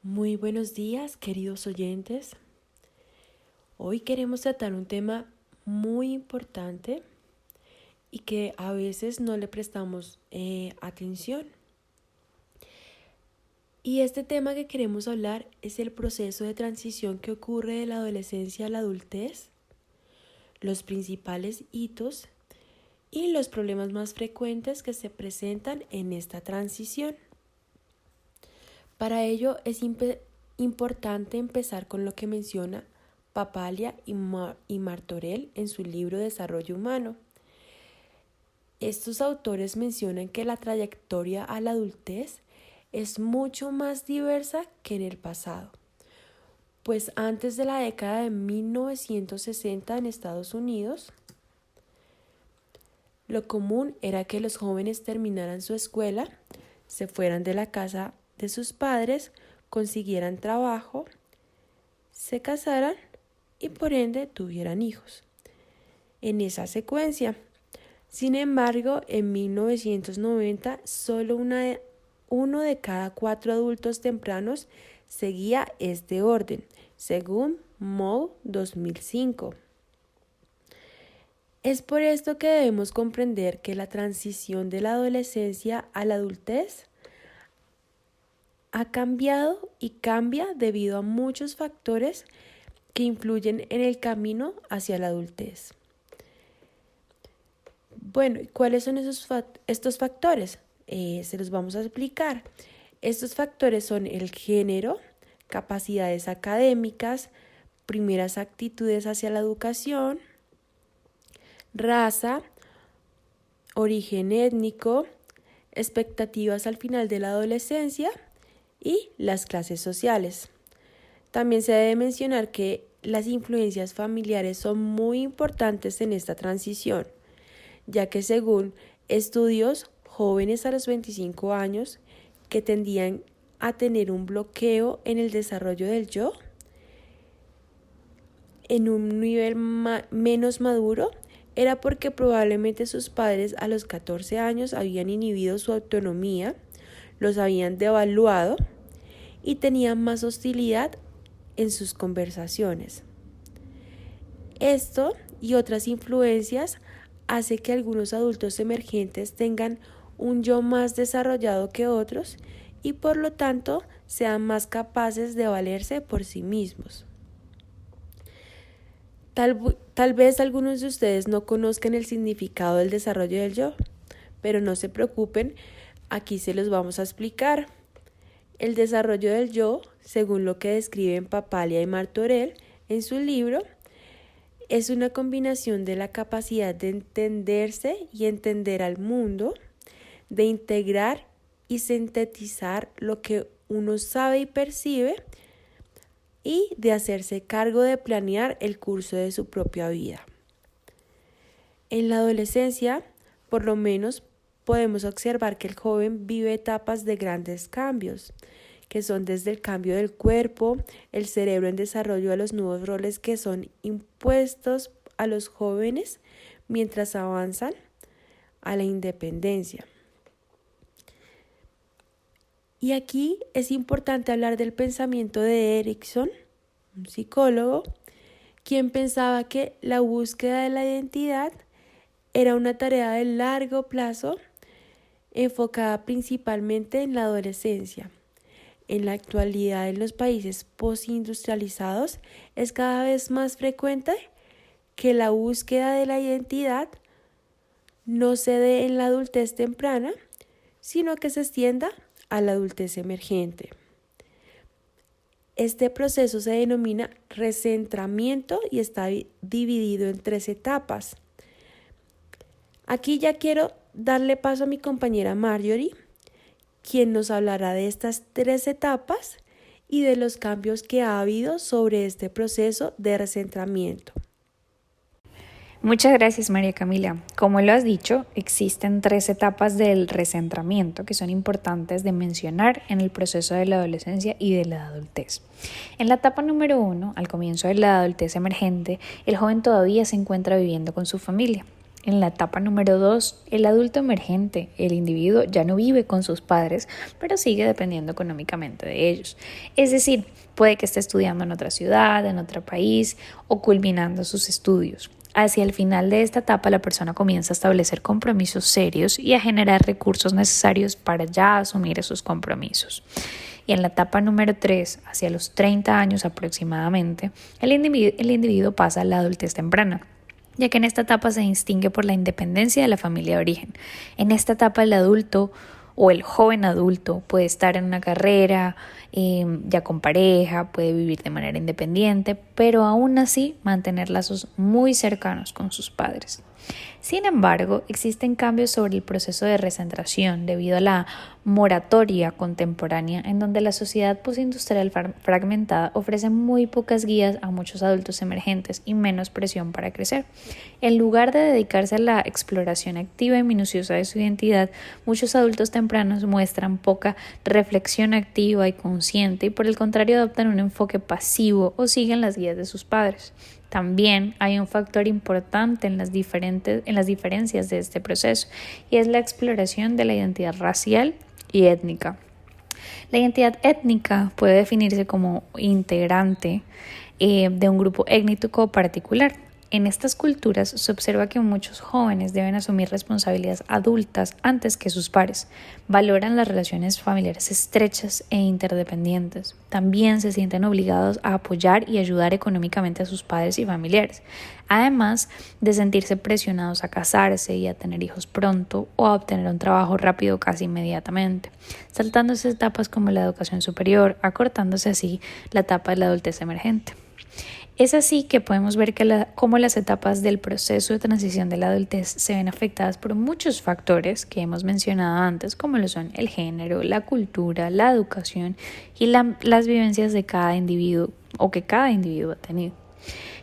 Muy buenos días, queridos oyentes. Hoy queremos tratar un tema muy importante y que a veces no le prestamos atención. Y este tema que queremos hablar es el proceso de transición que ocurre de la adolescencia a la adultez, los principales hitos y los problemas más frecuentes que se presentan en esta transición. Para ello es importante empezar con lo que menciona Papalia y Martorell en su libro Desarrollo Humano. Estos autores mencionan que la trayectoria a la adultez es mucho más diversa que en el pasado, pues antes de la década de 1960 en Estados Unidos, lo común era que los jóvenes terminaran su escuela, se fueran de la casa de sus padres, consiguieran trabajo, se casaran y por ende tuvieran hijos. En esa secuencia. Sin embargo, en 1990, solo uno de cada 4 adultos tempranos seguía este orden, según Moe 2005. Es por esto que debemos comprender que la transición de la adolescencia a la adultez ha cambiado y cambia debido a muchos factores que influyen en el camino hacia la adultez. Bueno, ¿cuáles son estos factores? Se los vamos a explicar. Estos factores son el género, capacidades académicas, primeras actitudes hacia la educación, raza, origen étnico, expectativas al final de la adolescencia y las clases sociales. También se debe mencionar que las influencias familiares son muy importantes en esta transición, ya que según estudios, jóvenes a los 25 años que tendían a tener un bloqueo en el desarrollo del yo, en un nivel menos maduro, era porque probablemente sus padres a los 14 años habían inhibido su autonomía, los habían devaluado y tenían más hostilidad en sus conversaciones. Esto y otras influencias hace que algunos adultos emergentes tengan un yo más desarrollado que otros y por lo tanto sean más capaces de valerse por sí mismos. Tal vez algunos de ustedes no conozcan el significado del desarrollo del yo, pero no se preocupen, aquí se los vamos a explicar. El desarrollo del yo, según lo que describen Papalia y Martorell en su libro, es una combinación de la capacidad de entenderse y entender al mundo, de integrar y sintetizar lo que uno sabe y percibe, y de hacerse cargo de planear el curso de su propia vida. En la adolescencia, por lo menos, podemos observar que el joven vive etapas de grandes cambios, que son desde el cambio del cuerpo, el cerebro en desarrollo a los nuevos roles que son impuestos a los jóvenes mientras avanzan a la independencia. Y aquí es importante hablar del pensamiento de Erikson, un psicólogo, quien pensaba que la búsqueda de la identidad era una tarea de largo plazo enfocada principalmente en la adolescencia. En la actualidad, en los países postindustrializados, es cada vez más frecuente que la búsqueda de la identidad no se dé en la adultez temprana, sino que se extienda a la adultez emergente. Este proceso se denomina recentramiento y está dividido en 3 etapas. Aquí ya quiero darle paso a mi compañera Marjorie, quien nos hablará de estas 3 etapas y de los cambios que ha habido sobre este proceso de recentramiento. Muchas gracias, María Camila. Como lo has dicho, existen 3 etapas del recentramiento que son importantes de mencionar en el proceso de la adolescencia y de la adultez. En la etapa número 1, al comienzo de la adultez emergente, el joven todavía se encuentra viviendo con su familia. En la etapa número 2, el adulto emergente, el individuo ya no vive con sus padres, pero sigue dependiendo económicamente de ellos. Es decir, puede que esté estudiando en otra ciudad, en otro país o culminando sus estudios. Hacia el final de esta etapa, la persona comienza a establecer compromisos serios y a generar recursos necesarios para ya asumir esos compromisos. Y en la etapa número 3, hacia los 30 años aproximadamente, el individuo pasa a la adultez temprana, ya que en esta etapa se distingue por la independencia de la familia de origen. En esta etapa el adulto o el joven adulto puede estar en una carrera, ya con pareja, puede vivir de manera independiente, pero aún así mantener lazos muy cercanos con sus padres. Sin embargo, existen cambios sobre el proceso de recentración debido a la moratoria contemporánea, en donde la sociedad postindustrial fragmentada ofrece muy pocas guías a muchos adultos emergentes y menos presión para crecer. En lugar de dedicarse a la exploración activa y minuciosa de su identidad, muchos adultos tempranos muestran poca reflexión activa y consciente y por el contrario adoptan un enfoque pasivo o siguen las guías de sus padres. También hay un factor importante en las diferencias de este proceso y es la exploración de la identidad racial y étnica. La identidad étnica puede definirse como integrante de un grupo étnico particular. En estas culturas se observa que muchos jóvenes deben asumir responsabilidades adultas antes que sus pares. Valoran las relaciones familiares estrechas e interdependientes. También se sienten obligados a apoyar y ayudar económicamente a sus padres y familiares, además de sentirse presionados a casarse y a tener hijos pronto o a obtener un trabajo rápido casi inmediatamente, saltándose etapas como la educación superior, acortándose así la etapa de la adultez emergente. Es así que podemos ver cómo las etapas del proceso de transición de la adultez se ven afectadas por muchos factores que hemos mencionado antes, como lo son el género, la cultura, la educación y las vivencias de cada individuo o que cada individuo ha tenido.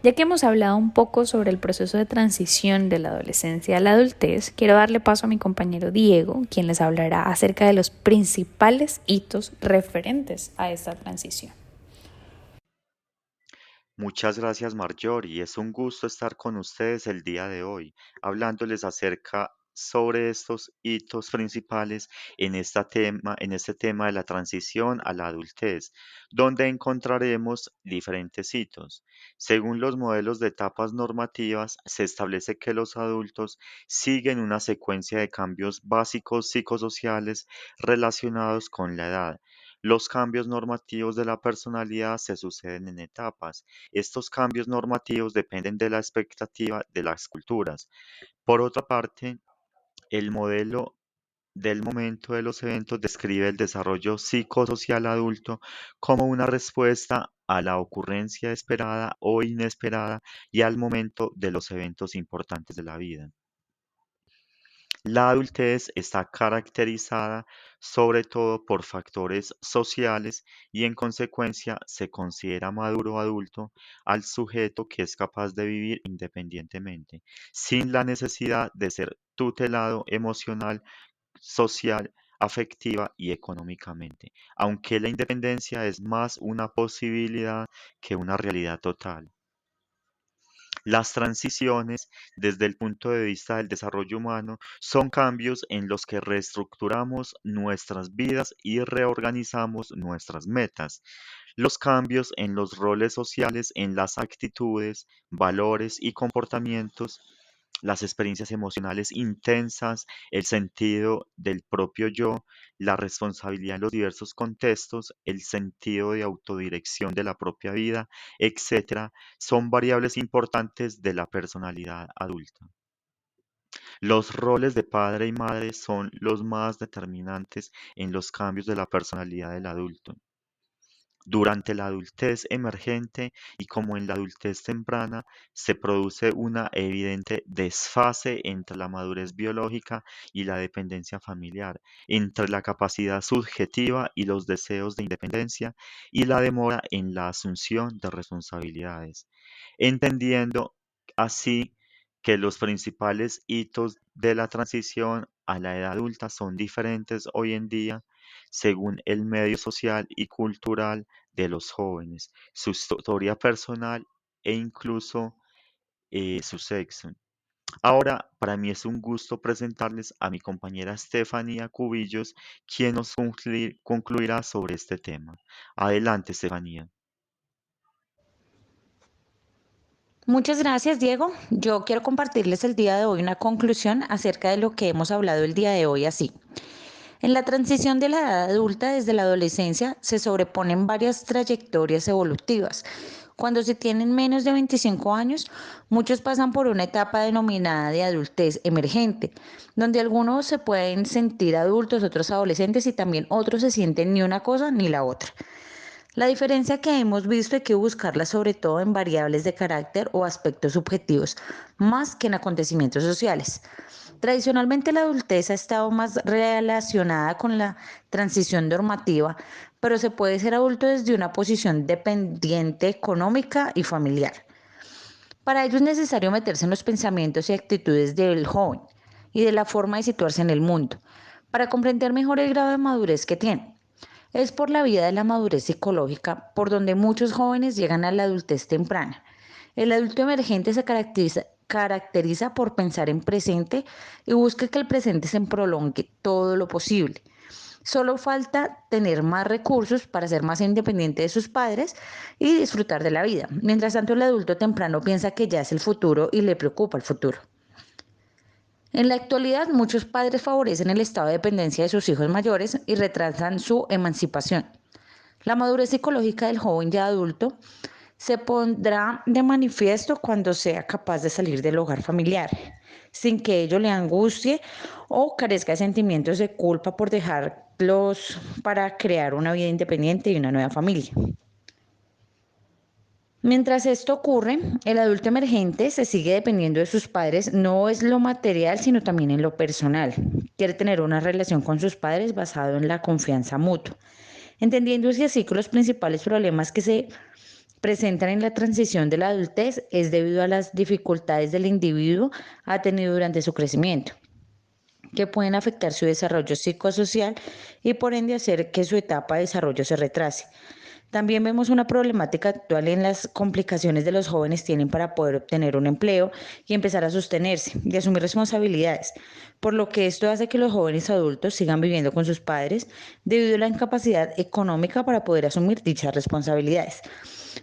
Ya que hemos hablado un poco sobre el proceso de transición de la adolescencia a la adultez, quiero darle paso a mi compañero Diego, quien les hablará acerca de los principales hitos referentes a esta transición. Muchas gracias, Marjorie. Es un gusto estar con ustedes el día de hoy, hablándoles acerca sobre estos hitos principales en este tema de la transición a la adultez, donde encontraremos diferentes hitos. Según los modelos de etapas normativas, se establece que los adultos siguen una secuencia de cambios básicos psicosociales relacionados con la edad. Los cambios normativos de la personalidad se suceden en etapas. Estos cambios normativos dependen de la expectativa de las culturas. Por otra parte, el modelo del momento de los eventos describe el desarrollo psicosocial adulto como una respuesta a la ocurrencia esperada o inesperada y al momento de los eventos importantes de la vida. La adultez está caracterizada sobre todo por factores sociales y en consecuencia se considera maduro adulto al sujeto que es capaz de vivir independientemente, sin la necesidad de ser tutelado emocional, social, afectiva y económicamente, aunque la independencia es más una posibilidad que una realidad total. Las transiciones, desde el punto de vista del desarrollo humano, son cambios en los que reestructuramos nuestras vidas y reorganizamos nuestras metas. Los cambios en los roles sociales, en las actitudes, valores y comportamientos, las experiencias emocionales intensas, el sentido del propio yo, la responsabilidad en los diversos contextos, el sentido de autodirección de la propia vida, etcétera, son variables importantes de la personalidad adulta. Los roles de padre y madre son los más determinantes en los cambios de la personalidad del adulto. Durante la adultez emergente y como en la adultez temprana, se produce una evidente desfase entre la madurez biológica y la dependencia familiar, entre la capacidad subjetiva y los deseos de independencia y la demora en la asunción de responsabilidades, entendiendo así que los principales hitos de la transición a la edad adulta son diferentes hoy en día según el medio social y cultural de los jóvenes, su historia personal e incluso su sexo. Ahora, para mí es un gusto presentarles a mi compañera Estefanía Cubillos, quien nos concluirá sobre este tema. Adelante, Estefanía. Muchas gracias, Diego. Yo quiero compartirles el día de hoy una conclusión acerca de lo que hemos hablado el día de hoy así. En la transición de la edad adulta desde la adolescencia se sobreponen varias trayectorias evolutivas. Cuando se tienen menos de 25 años, muchos pasan por una etapa denominada de adultez emergente, donde algunos se pueden sentir adultos, otros adolescentes y también otros se sienten ni una cosa ni la otra. La diferencia que hemos visto hay que buscarla sobre todo en variables de carácter o aspectos subjetivos, más que en acontecimientos sociales. Tradicionalmente la adultez ha estado más relacionada con la transición normativa, pero se puede ser adulto desde una posición dependiente económica y familiar. Para ello es necesario meterse en los pensamientos y actitudes del joven y de la forma de situarse en el mundo, para comprender mejor el grado de madurez que tiene. Es por la vía de la madurez psicológica por donde muchos jóvenes llegan a la adultez temprana. El adulto emergente se caracteriza por pensar en presente y busca que el presente se prolongue todo lo posible. Solo falta tener más recursos para ser más independiente de sus padres y disfrutar de la vida. Mientras tanto, el adulto temprano piensa que ya es el futuro y le preocupa el futuro. En la actualidad, muchos padres favorecen el estado de dependencia de sus hijos mayores y retrasan su emancipación. La madurez psicológica del joven ya adulto se pondrá de manifiesto cuando sea capaz de salir del hogar familiar, sin que ello le angustie o carezca de sentimientos de culpa por dejarlos para crear una vida independiente y una nueva familia. Mientras esto ocurre, el adulto emergente se sigue dependiendo de sus padres, no es lo material, sino también en lo personal. Quiere tener una relación con sus padres basado en la confianza mutua, entendiéndose así que los principales problemas que se presentan en la transición de la adultez es debido a las dificultades del individuo ha tenido durante su crecimiento, que pueden afectar su desarrollo psicosocial y por ende hacer que su etapa de desarrollo se retrase. También vemos una problemática actual en las complicaciones de los jóvenes tienen para poder obtener un empleo y empezar a sostenerse y asumir responsabilidades, por lo que esto hace que los jóvenes adultos sigan viviendo con sus padres debido a la incapacidad económica para poder asumir dichas responsabilidades.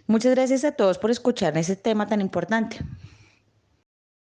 Muchas gracias a todos por escuchar este tema tan importante.